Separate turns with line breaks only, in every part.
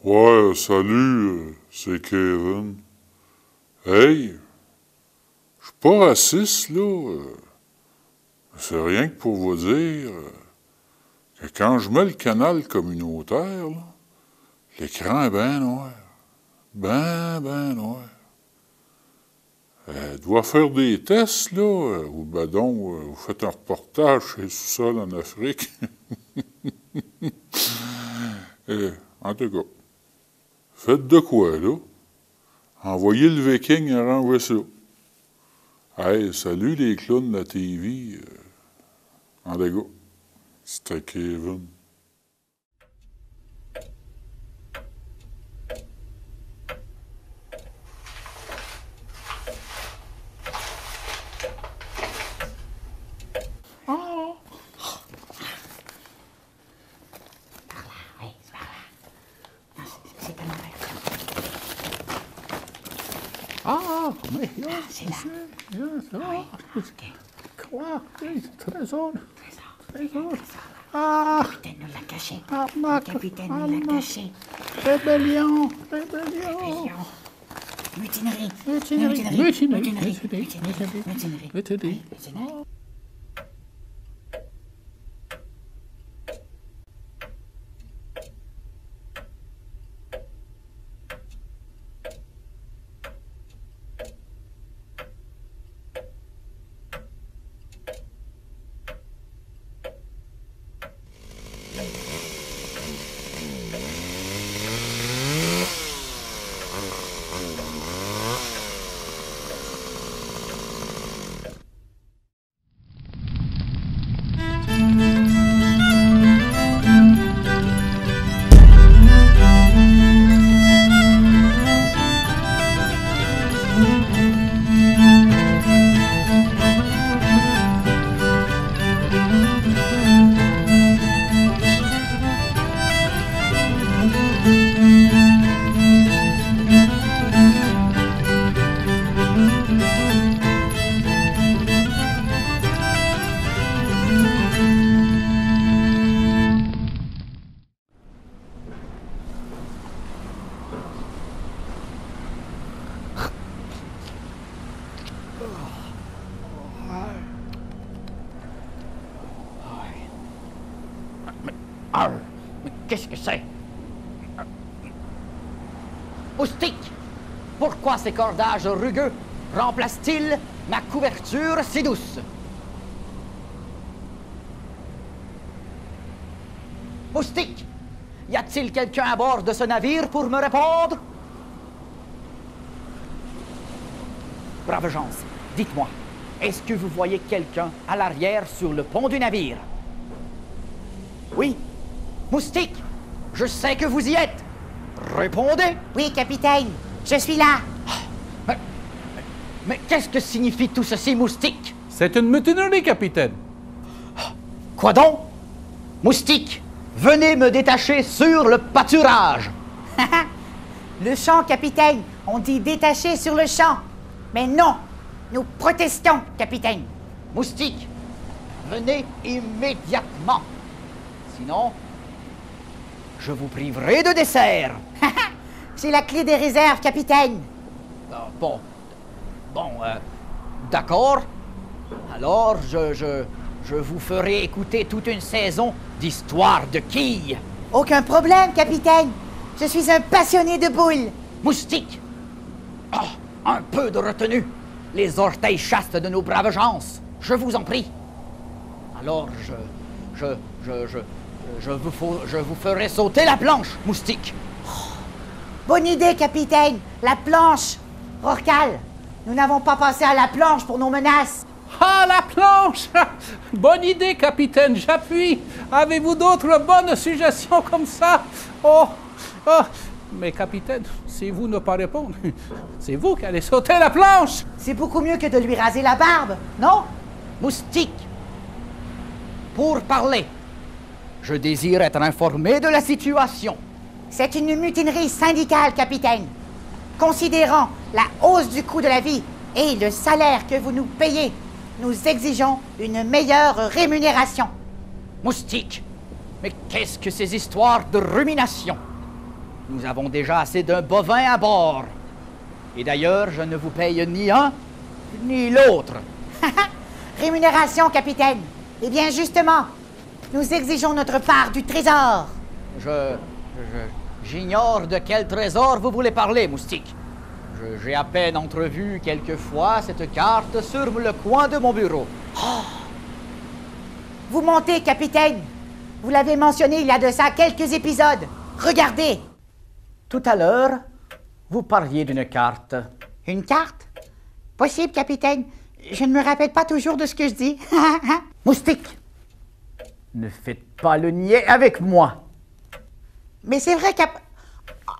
Ouais, salut, c'est Kevin. Hey, je suis pas raciste, là. C'est rien que pour vous dire que quand je mets le canal communautaire, là, l'écran est bien noir. Ben noir. Doit faire des tests, là, ou ben donc, vous faites un reportage chez le sous-sol en Afrique. En tout cas, faites de quoi, là? Envoyez le Viking à renvoyer ça. Hey, salut les clowns de la TV. En dégâts. C'était Kevin.
Ah, mais là,
c'est là.
Ça va.
Oui, ok.
Quoi? Trésor.
Trésor.
Ah,
Le capitaine nous l'a caché.
arnaque.
Le capitaine nous l'a caché.
Rébellion.
Rébellion. Mutinerie.
Mutinerie.
Mutinerie.
Mais qu'est-ce que c'est? Moustique! Pourquoi ces cordages rugueux remplacent-ils ma couverture si douce? Moustique! Y a-t-il quelqu'un à bord de ce navire pour me répondre? Brave gens, dites-moi, est-ce que vous voyez quelqu'un à l'arrière sur le pont du navire? Oui? Moustique, je sais que vous y êtes. Répondez.
Oui, capitaine. Je suis là.
Mais qu'est-ce que signifie tout ceci, Moustique?
C'est une mutinerie, capitaine.
Quoi donc? Moustique, venez me détacher sur le pâturage.
Le champ, capitaine. On dit détaché sur le champ. Mais non, nous protestons, capitaine.
Moustique, venez immédiatement. Sinon, je vous priverai de dessert.
J'ai la clé des réserves, capitaine.
Bon, d'accord. Alors, je vous ferai écouter toute une saison d'histoires de quilles.
Aucun problème, capitaine. Je suis un passionné de boules.
Moustique, un peu de retenue. Les orteils chastes de nos braves gens. Je vous en prie. Alors, je vous ferai sauter la planche, Moustique.
Bonne idée, capitaine. La planche. Rorcal, nous n'avons pas pensé à la planche pour nos menaces.
Ah, la planche! Bonne idée, capitaine, j'appuie. Avez-vous d'autres bonnes suggestions comme ça? Oh, mais capitaine, si vous ne pas répondre, c'est vous qui allez sauter la planche.
C'est beaucoup mieux que de lui raser la barbe, non?
Moustique, pour parler, je désire être informé de la situation.
C'est une mutinerie syndicale, capitaine. Considérant la hausse du coût de la vie et le salaire que vous nous payez, nous exigeons une meilleure rémunération.
Moustique, mais qu'est-ce que ces histoires de rumination? Nous avons déjà assez d'un bovin à bord. Et d'ailleurs, je ne vous paye ni un, ni l'autre.
Rémunération, capitaine. Eh bien, justement, nous exigeons notre part du trésor.
J'ignore de quel trésor vous voulez parler, Moustique. J'ai à peine entrevu quelquefois cette carte sur le coin de mon bureau.
Vous montez, capitaine. Vous l'avez mentionné il y a de ça quelques épisodes. Regardez.
Tout à l'heure, vous parliez d'une carte.
Une carte? Possible, capitaine. Je ne me rappelle pas toujours de ce que je dis.
Moustique, ne faites pas le niais avec moi.
Mais c'est vrai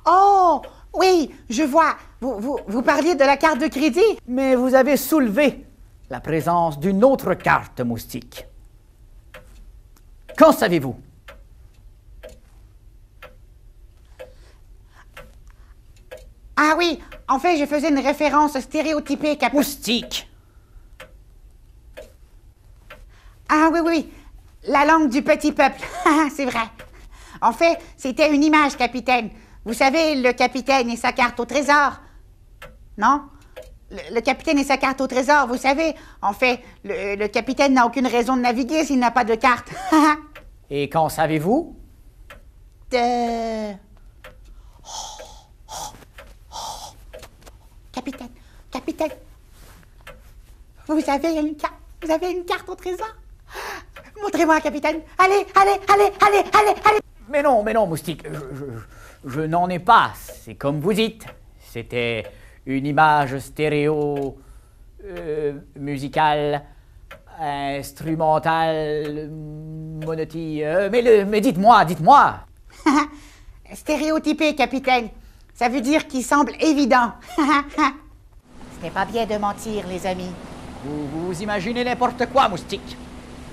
Oh, oui, je vois. Vous parliez de la carte de crédit?
Mais vous avez soulevé la présence d'une autre carte, Moustique. Qu'en savez-vous?
Ah oui, en fait, je faisais une référence stéréotypée, capitaine.
Moustique!
Ah oui, oui, la langue du petit peuple. C'est vrai. En fait, c'était une image, capitaine. Vous savez, le capitaine et sa carte au trésor. Non? Le capitaine et sa carte au trésor, vous savez. En fait, le capitaine n'a aucune raison de naviguer s'il n'a pas de carte.
Et qu'en savez-vous?
Capitaine, vous avez une carte au trésor? Montrez-moi, capitaine. Allez.
Mais non, Moustique, je n'en ai pas. C'est comme vous dites. C'était une image stéréo, musicale, instrumentale, mais dites-moi.
Stéréotypé, capitaine. Ça veut dire qu'il semble évident. Ce n'est pas bien de mentir, les amis.
Vous imaginez n'importe quoi, Moustique.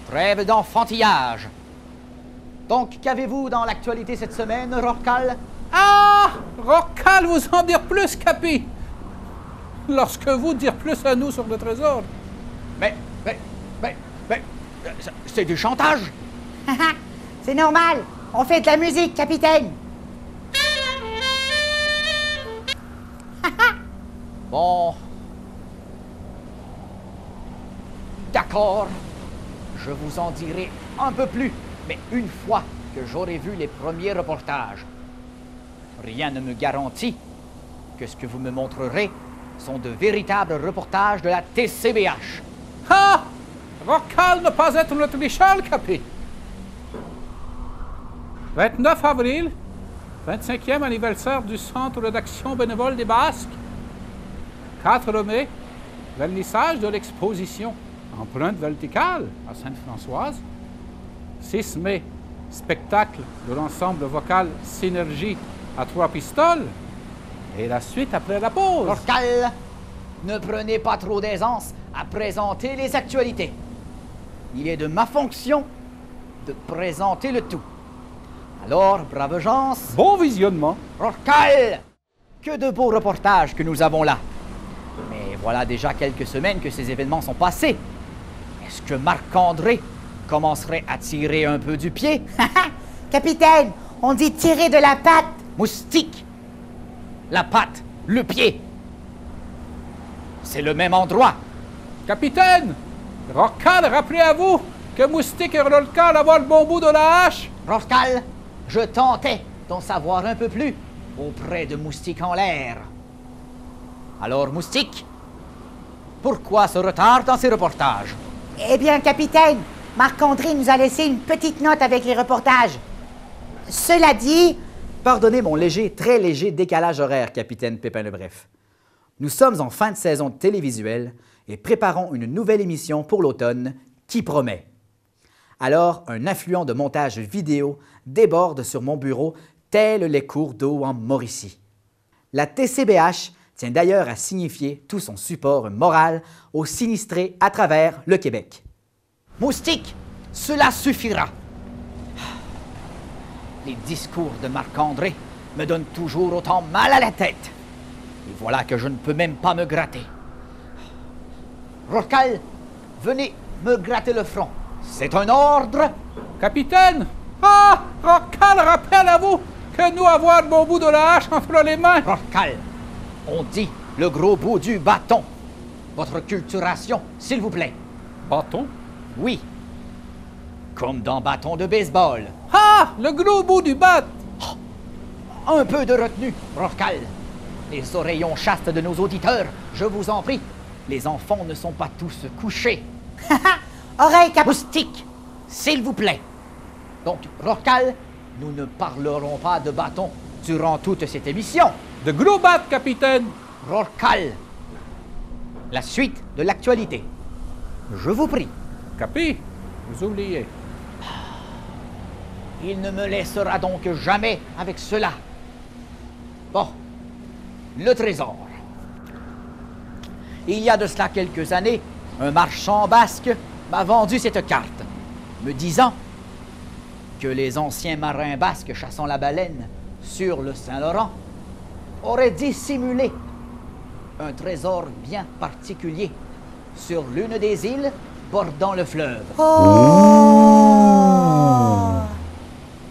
Trêve d'enfantillage. Donc, qu'avez-vous dans l'actualité cette semaine, Rorcal?
Ah! Rorcal, vous en dire plus, Capi! Lorsque vous dire plus à nous sur le trésor.
Mais, c'est du chantage!
C'est normal. On fait de la musique, capitaine.
Bon. D'accord. Je vous en dirai un peu plus, mais une fois que j'aurai vu les premiers reportages. Rien ne me garantit que ce que vous me montrerez sont de véritables reportages de la TCBH.
Ah! Rorcal ne pas être notre Richard, Capi. 29 avril, 25e anniversaire du Centre d'action bénévole des Basques. 4 mai, vernissage de l'exposition Empreinte verticale à Sainte-Françoise. 6 mai, spectacle de l'ensemble vocal Synergie à 3 pistoles. Et la suite après la pause.
Rorcal, ne prenez pas trop d'aisance à présenter les actualités. Il est de ma fonction de présenter le tout. Alors, brave gens,
Bon visionnement.
Rorcal, que de beaux reportages que nous avons là. Mais voilà déjà quelques semaines que ces événements sont passés. Est-ce que Marc-André commencerait à tirer un peu du pied?
Capitaine, on dit tirer de la patte.
Moustique, la patte, le pied. C'est le même endroit.
Capitaine, Rorcal, rappelez à vous que Moustique et Rorcal avoir le bon bout de la hache.
Rorcal, je tentais d'en savoir un peu plus auprès de Moustique en l'air. Alors, Moustique, pourquoi ce retard dans ces reportages?
Eh bien, capitaine, Marc-André nous a laissé une petite note avec les reportages. Cela dit...
Pardonnez mon très léger décalage horaire, capitaine Pépin le Bref. Nous sommes en fin de saison télévisuelle et préparons une nouvelle émission pour l'automne qui promet. Alors, un affluent de montage vidéo déborde sur mon bureau tel les cours d'eau en Mauricie. La TCBH tient d'ailleurs à signifier tout son support moral aux sinistrés à travers le Québec. Moustique, cela suffira. Les discours de Marc-André me donnent toujours autant mal à la tête. Et voilà que je ne peux même pas me gratter. Rorcal, venez me gratter le front. C'est un ordre.
Capitaine! Ah! Rorcal, rappel à vous que nous avoir mon bout de la hache entre les mains.
Rorcal, on dit le gros bout du bâton. Votre culturation, s'il vous plaît.
Bâton?
Oui. Comme dans bâton de baseball.
Ah! Le gros bout du bat!
Un peu de retenue, Rorcal. Les oreillons chastes de nos auditeurs, je vous en prie. Les enfants ne sont pas tous couchés.
Oreille,
Moustique, s'il vous plaît. Donc, Rorcal, nous ne parlerons pas de bâton durant toute cette émission.
De gros bat, capitaine!
Rorcal, la suite de l'actualité. Je vous prie.
Capi? Vous oubliez.
Il ne me laissera donc jamais avec cela. Bon, le trésor. Il y a de cela quelques années, un marchand basque m'a vendu cette carte, me disant que les anciens marins basques chassant la baleine sur le Saint-Laurent auraient dissimulé un trésor bien particulier sur l'une des îles bordant le fleuve.
Oh!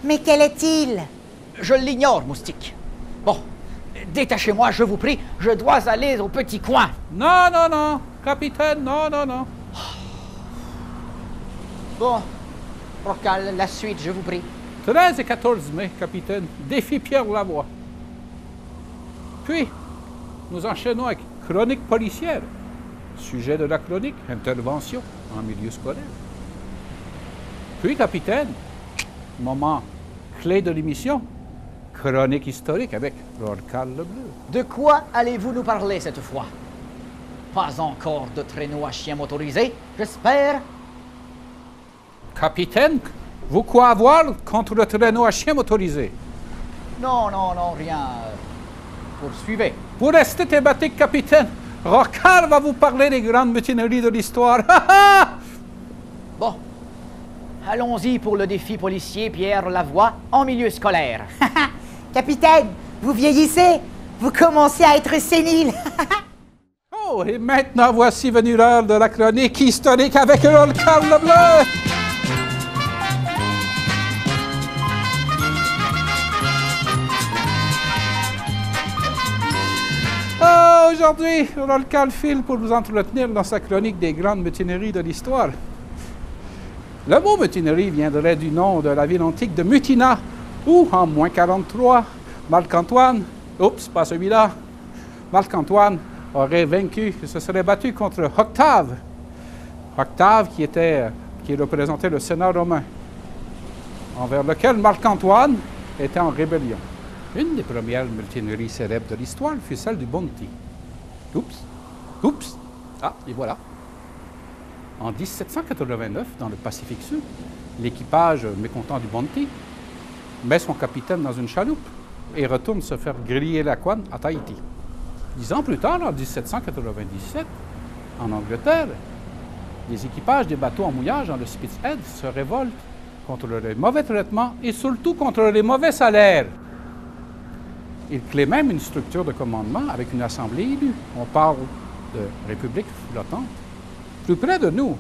Mais quel est-il?
Je l'ignore, Moustique. Bon, détachez-moi, je vous prie, je dois aller au petit coin.
Non, non, non, capitaine, non, non, non.
Bon, Rorcal, la suite, je vous prie.
13 et 14 mai, capitaine. Défi Pierre Lavoie. Puis, nous enchaînons avec chronique policière. Sujet de la chronique, intervention en milieu scolaire. Puis, capitaine, moment clé de l'émission, chronique historique avec Rorcal le Bleu.
De quoi allez-vous nous parler cette fois? Pas encore de traîneau à chien motorisé, j'espère?
Capitaine, vous quoi avoir contre le traîneau à chien motorisé?
Non, non, non, rien. Poursuivez.
Pour rester thématique, capitaine, Rorcal va vous parler des grandes mutineries de l'histoire.
Bon, allons-y pour le défi policier Pierre Lavoie en milieu scolaire.
Capitaine, vous vieillissez. Vous commencez à être sénile.
Oh, et maintenant, voici venue l'heure de la chronique historique avec Rorcal le Bleu. Aujourd'hui, Rorcal file pour vous entretenir dans sa chronique des grandes mutineries de l'histoire. Le mot mutinerie viendrait du nom de la ville antique de Mutina, où, en moins 43, Marc-Antoine, pas celui-là, Marc-Antoine aurait vaincu, se serait battu contre Octave. Octave qui représentait le Sénat romain, envers lequel Marc-Antoine était en rébellion. Une des premières mutineries célèbres de l'histoire fut celle du Bounty. Oups! Ah, et voilà. En 1789, dans le Pacifique Sud, l'équipage mécontent du Bounty met son capitaine dans une chaloupe et retourne se faire griller la couenne à Tahiti. 10 ans plus tard, en 1797, en Angleterre, les équipages des bateaux en mouillage dans le Spitzhead se révoltent contre les mauvais traitements et surtout contre les mauvais salaires. Il crée même une structure de commandement avec une assemblée élue. On parle de république flottante. Plus près de nous,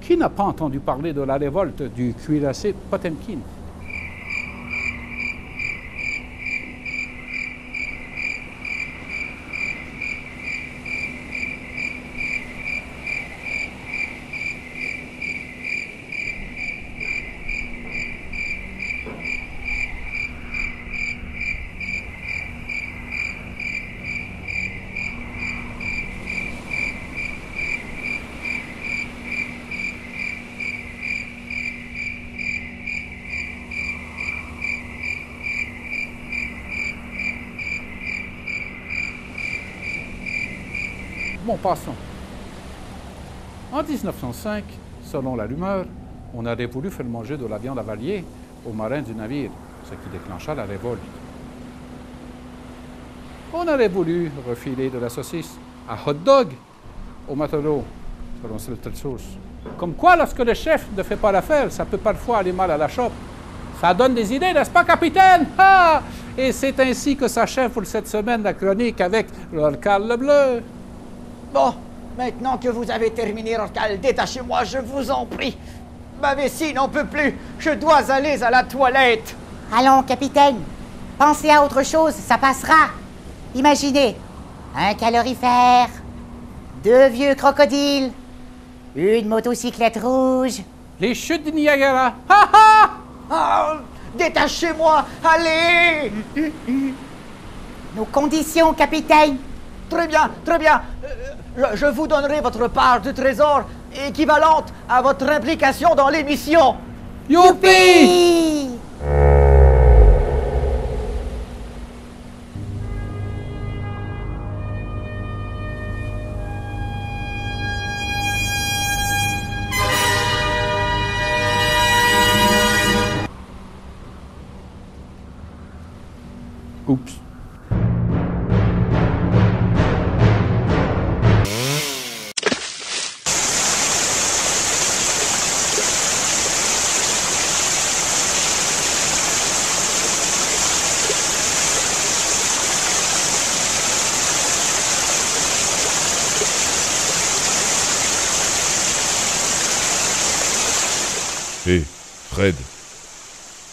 qui n'a pas entendu parler de la révolte du cuirassé Potemkin? Bon, passons. En 1905, selon la rumeur, on aurait voulu faire manger de la viande avariée aux marins du navire, ce qui déclencha la révolte. On aurait voulu refiler de la saucisse à hot dog aux matelots, selon cette source. Comme quoi, lorsque le chef ne fait pas l'affaire, ça peut parfois aller mal à la chope. Ça donne des idées, n'est-ce pas, capitaine? Ah! Et c'est ainsi que s'achève pour cette semaine la chronique avec Rorcal le Bleu.
Bon, maintenant que vous avez terminé, Rorcal, détachez-moi, je vous en prie. Ma vessie n'en peut plus. Je dois aller à la toilette.
Allons, capitaine. Pensez à autre chose, ça passera. Imaginez, un calorifère, 2 vieux crocodiles, une motocyclette rouge.
Les chutes du Niagara. Ha ha!
Ah, détachez-moi, allez!
Nos conditions, capitaine.
Très bien, très bien. Je vous donnerai votre part du trésor équivalente à votre implication dans l'émission.
Youpi!
Hi.
Oups.
Hé, Fred,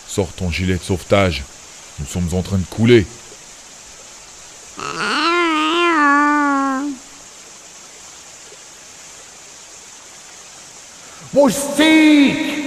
sors ton gilet de sauvetage. Nous sommes en train de couler.
Moustique!